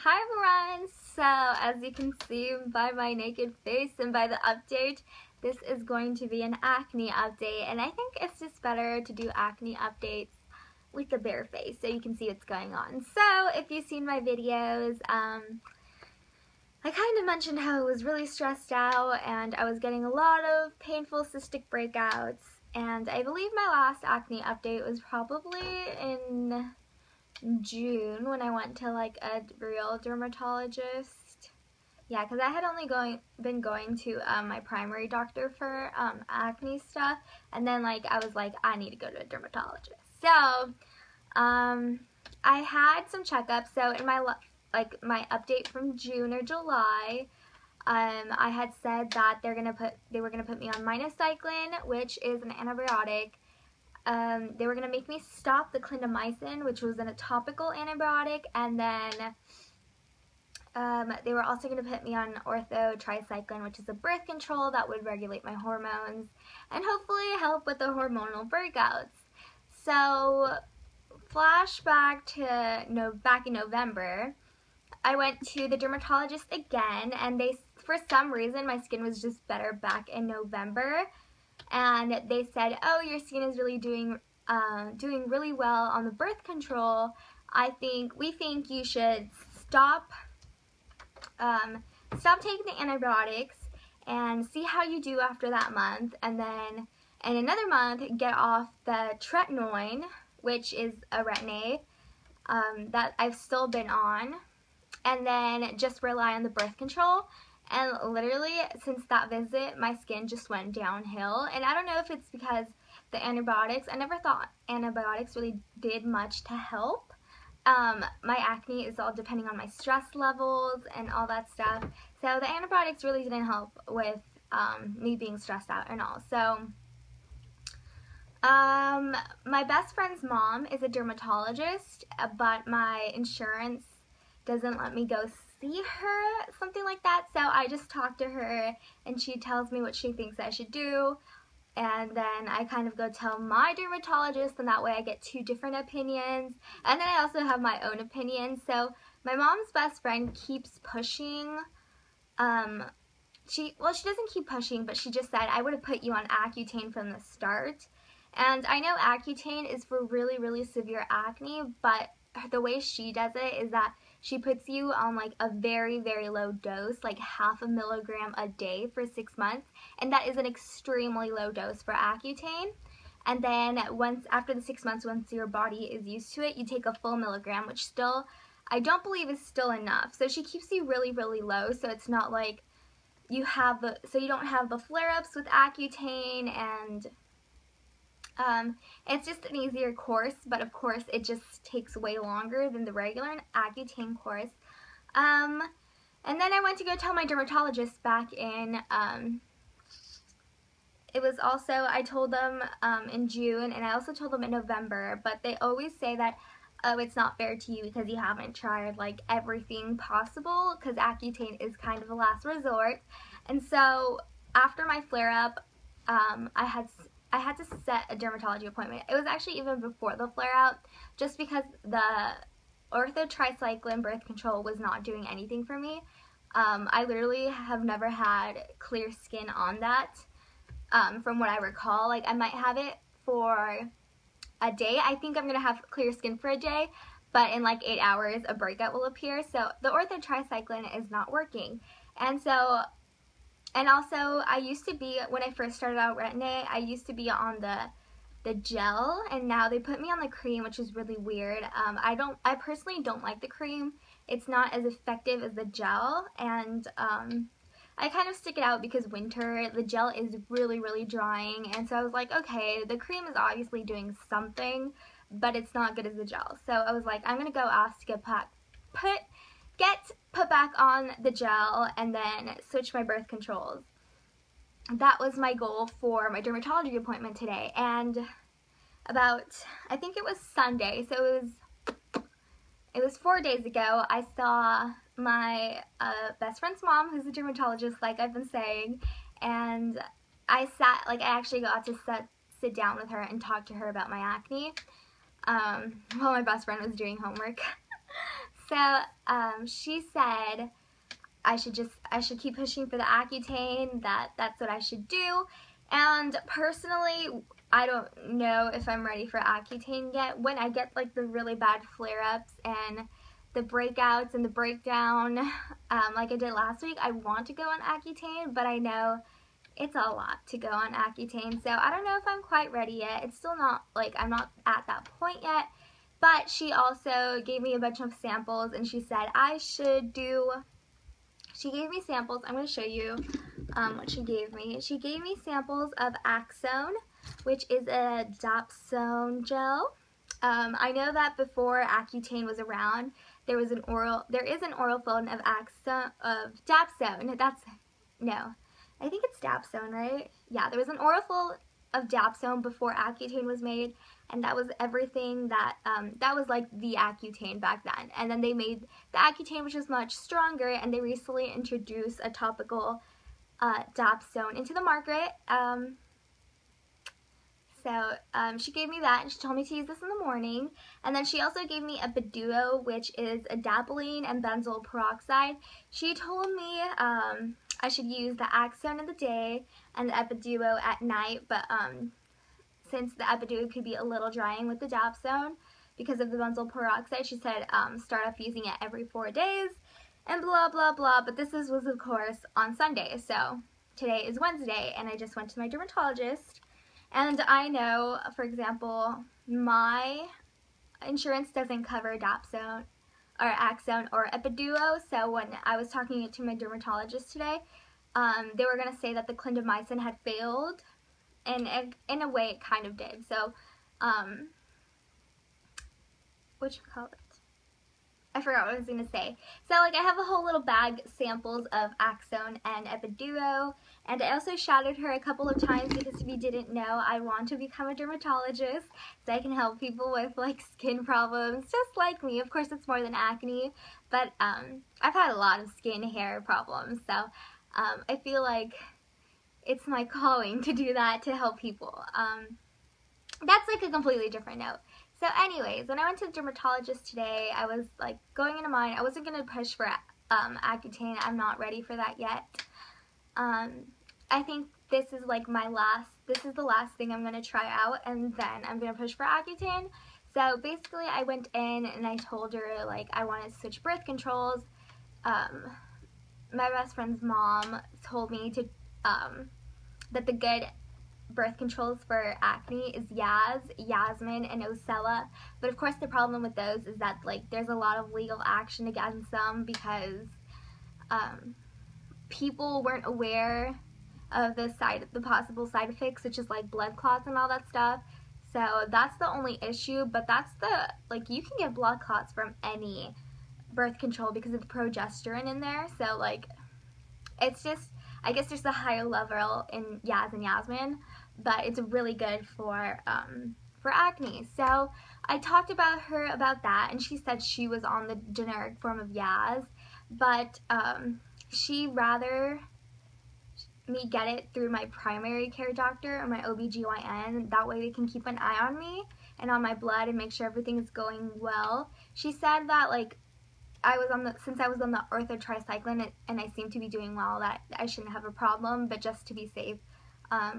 Hi everyone! So, as you can see by my naked face and by the update, this is going to be an acne update, and I think it's just better to do acne updates with a bare face so you can see what's going on. So, if you've seen my videos, I kind of mentioned how I was really stressed out and I was getting a lot of painful cystic breakouts, and I believe my last acne update was probably in June when I went to like a real dermatologist. Yeah, because I had only been going to my primary doctor for acne stuff, and then like I was like, I need to go to a dermatologist. So I had some checkups. So in my my update from June or July, I had said that they were gonna put me on minocycline, which is an antibiotic. They were going to make me stop the clindamycin, which was a topical antibiotic, and then they were also going to put me on ortho-tricycline, which is a birth control that would regulate my hormones and hopefully help with the hormonal breakouts. So, flashback to back in November, I went to the dermatologist again, and for some reason, my skin was just better back in November. And they said, oh, your skin is really doing really well on the birth control. We think you should stop taking the antibiotics and see how you do after that month, and then in another month get off the tretinoin, which is a Retin-A that I've still been on, and then just rely on the birth control. And literally, since that visit, my skin just went downhill. And I don't know if it's because the antibiotics, I never thought antibiotics really did much to help. My acne is all depending on my stress levels and all that stuff. So the antibiotics really didn't help with me being stressed out and all. So my best friend's mom is a dermatologist, but my insurance doesn't let me go see her, something like that. So I just talk to her and she tells me what she thinks I should do, and then I kind of go tell my dermatologist, and that way I get two different opinions, and then I also have my own opinion. So my mom's best friend keeps pushing, she doesn't keep pushing, but she just said, I would have put you on Accutane from the start. And I know Accutane is for really, really severe acne, but the way she does it is that she puts you on like a very, very low dose, like 0.5 milligram a day for 6 months, and that is an extremely low dose for Accutane. And then after the 6 months, once your body is used to it, you take a full milligram, which still, I don't believe is still enough. So she keeps you really, really low, so it's not like you don't have the flare-ups with Accutane, and it's just an easier course, but of course it just takes way longer than the regular Accutane course. And then I went to go tell my dermatologist back in, I told them in June, and I also told them in November, but they always say that, oh, it's not fair to you because you haven't tried like everything possible, because Accutane is kind of a last resort. And so after my flare-up, I had to set a dermatology appointment. It was actually even before the flare-up, just because the ortho-tricycline birth control was not doing anything for me. I literally have never had clear skin on that, from what I recall. Like, I might have it for a day. I think I'm going to have clear skin for a day, but in like 8 hours, a breakout will appear. So the ortho-tricycline is not working. And also, I used to be, when I first started out Retin-A, I used to be on the gel, and now they put me on the cream, which is really weird. I personally don't like the cream. It's not as effective as the gel, and I kind of stick it out because winter, the gel is really, really drying, and so I was like, okay, the cream is obviously doing something, but it's not good as the gel. So I was like, I'm going to go ask to get put back on the gel and then switch my birth controls. That was my goal for my dermatology appointment today, and I think it was Sunday, so it was 4 days ago, I saw my best friend's mom, who's a dermatologist, like I've been saying, and I actually got to sit down with her and talk to her about my acne while my best friend was doing homework. So she said I should keep pushing for the Accutane, that's what I should do. And personally, I don't know if I'm ready for Accutane yet. When I get like the really bad flare-ups and the breakouts and the breakdown, like I did last week, I want to go on Accutane, but I know it's a lot to go on Accutane, so I don't know if I'm quite ready yet. It's still not, like, I'm not at that point yet, but she also gave me a bunch of samples, and she said she gave me samples. I'm going to show you what she gave me. She gave me samples of Aczone, which is a dapsone gel. I know that before Accutane was around, there is an oral film of dapsone. I think it's dapsone, right? Yeah, there was an oral film of dapsone before Accutane was made, and that was everything that was like the Accutane back then. And then they made the Accutane, which was much stronger, and they recently introduced a topical dapsone into the market. She gave me that, and she told me to use this in the morning. And then she also gave me Epiduo, which is adapalene and benzoyl peroxide. She told me I should use the Aczone in the day and the Epiduo at night, but since the Epiduo could be a little drying with the dapsone because of the benzoyl peroxide, she said start off using it every 4 days and blah blah blah. But this was of course on Sunday, so today is Wednesday, and I just went to my dermatologist. And I know, for example, my insurance doesn't cover dapsone or Aczone or Epiduo, so when I was talking to my dermatologist today, they were going to say that the clindamycin had failed, and in a way it kind of did. So, whatchamacallit? I forgot what I was going to say. So, like, I have a whole little bag samples of Aczone and Epiduo, and I also shouted her a couple of times because if you didn't know, I want to become a dermatologist so I can help people with, like, skin problems, just like me. Of course, it's more than acne, but I've had a lot of skin hair problems, so I feel like it's my calling to do that, to help people. That's, like, a completely different note. So anyways, when I went to the dermatologist today, I was like going into mine. I wasn't going to push for Accutane. I'm not ready for that yet. I think this is like this is the last thing I'm going to try out, and then I'm going to push for Accutane. So basically I went in and I told her like I wanted to switch birth controls. My best friend's mom told me to that the good birth controls for acne is Yasmin, and Ocella. But of course the problem with those is that like there's a lot of legal action against them because people weren't aware of the possible side effects, such as like blood clots and all that stuff. So that's the only issue, but that's like you can get blood clots from any birth control because of the progesterone in there. So like it's just, I guess there's a higher level in Yasmin, but it's really good for acne. So I talked about her about that, and she said she was on the generic form of Yaz, but she rather me get it through my primary care doctor or my OBGYN. That way they can keep an eye on me and on my blood and make sure everything is going well. She said that like since I was on the ortho tricycline and I seem to be doing well, that I shouldn't have a problem, but just to be safe,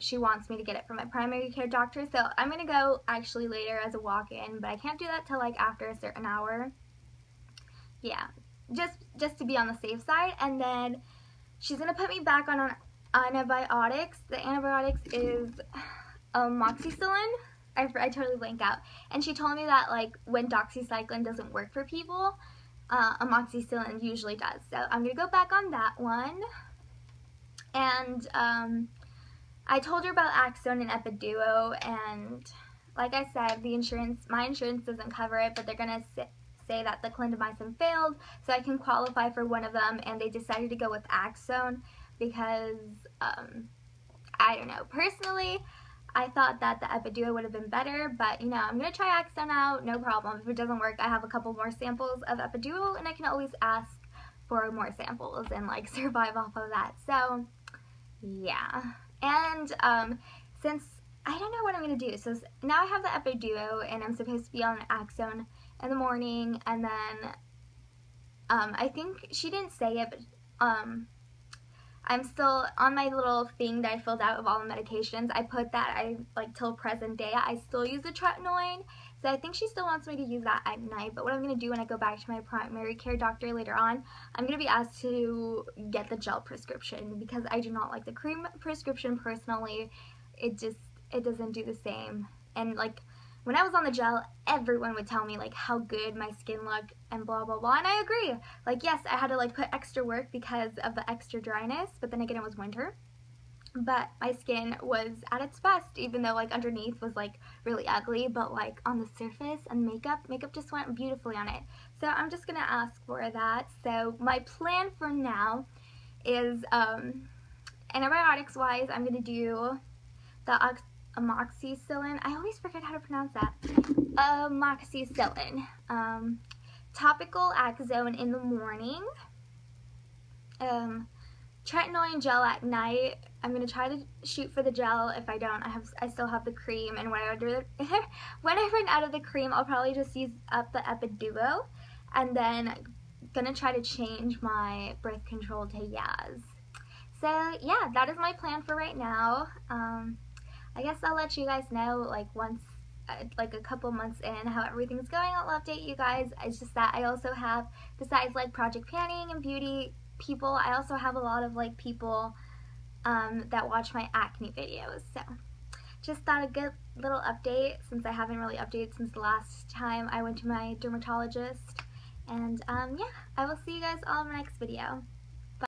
she wants me to get it from my primary care doctor. So I'm going to go actually later as a walk-in, but I can't do that till like after a certain hour. Yeah, just to be on the safe side. And then she's going to put me back on antibiotics. The antibiotics is amoxicillin. I totally blank out. And she told me that like when doxycycline doesn't work for people, amoxicillin usually does. So I'm going to go back on that one. And I told her about Aczone and Epiduo, and like I said, my insurance doesn't cover it, but they're going to say that the clindamycin failed, so I can qualify for one of them, and they decided to go with Aczone because, I don't know, personally, I thought that the Epiduo would have been better, but, you know, I'm going to try Aczone out, no problem. If it doesn't work, I have a couple more samples of Epiduo, and I can always ask for more samples and, like, survive off of that. So, yeah. And, since I don't know what I'm going to do, so now I have the Epiduo, and I'm supposed to be on Aczone in the morning, and then I think she didn't say it, but I'm still on my little thing that I filled out of all the medications. I put that I like till present day I still use the tretinoin, so I think she still wants me to use that at night. But what I'm going to do when I go back to my primary care doctor later on, I'm going to be asked to get the gel prescription, because I do not like the cream prescription personally. It doesn't do the same. And like when I was on the gel, everyone would tell me like how good my skin looked and blah blah blah, and I agree. Like, yes, I had to like put extra work because of the extra dryness, but then again it was winter. But my skin was at its best, even though like underneath was like really ugly, but like on the surface and makeup just went beautifully on it. So I'm just gonna ask for that. So my plan for now is antibiotics wise, I'm gonna do the amoxicillin. I always forget how to pronounce that. Amoxicillin. Topical Aczone in the morning. Tretinoin gel at night. I'm gonna try to shoot for the gel. If I don't, I still have the cream, and when I run out of the cream, I'll probably just use up the Epiduo, and then gonna try to change my birth control to Yaz. So yeah, that is my plan for right now. I guess I'll let you guys know like once, like a couple months in, how everything's going. I'll update you guys. It's just that I also have, besides like Project Panning and beauty people, I also have a lot of like people that watch my acne videos. So just thought a good little update, since I haven't really updated since the last time I went to my dermatologist. And yeah, I will see you guys all in my next video.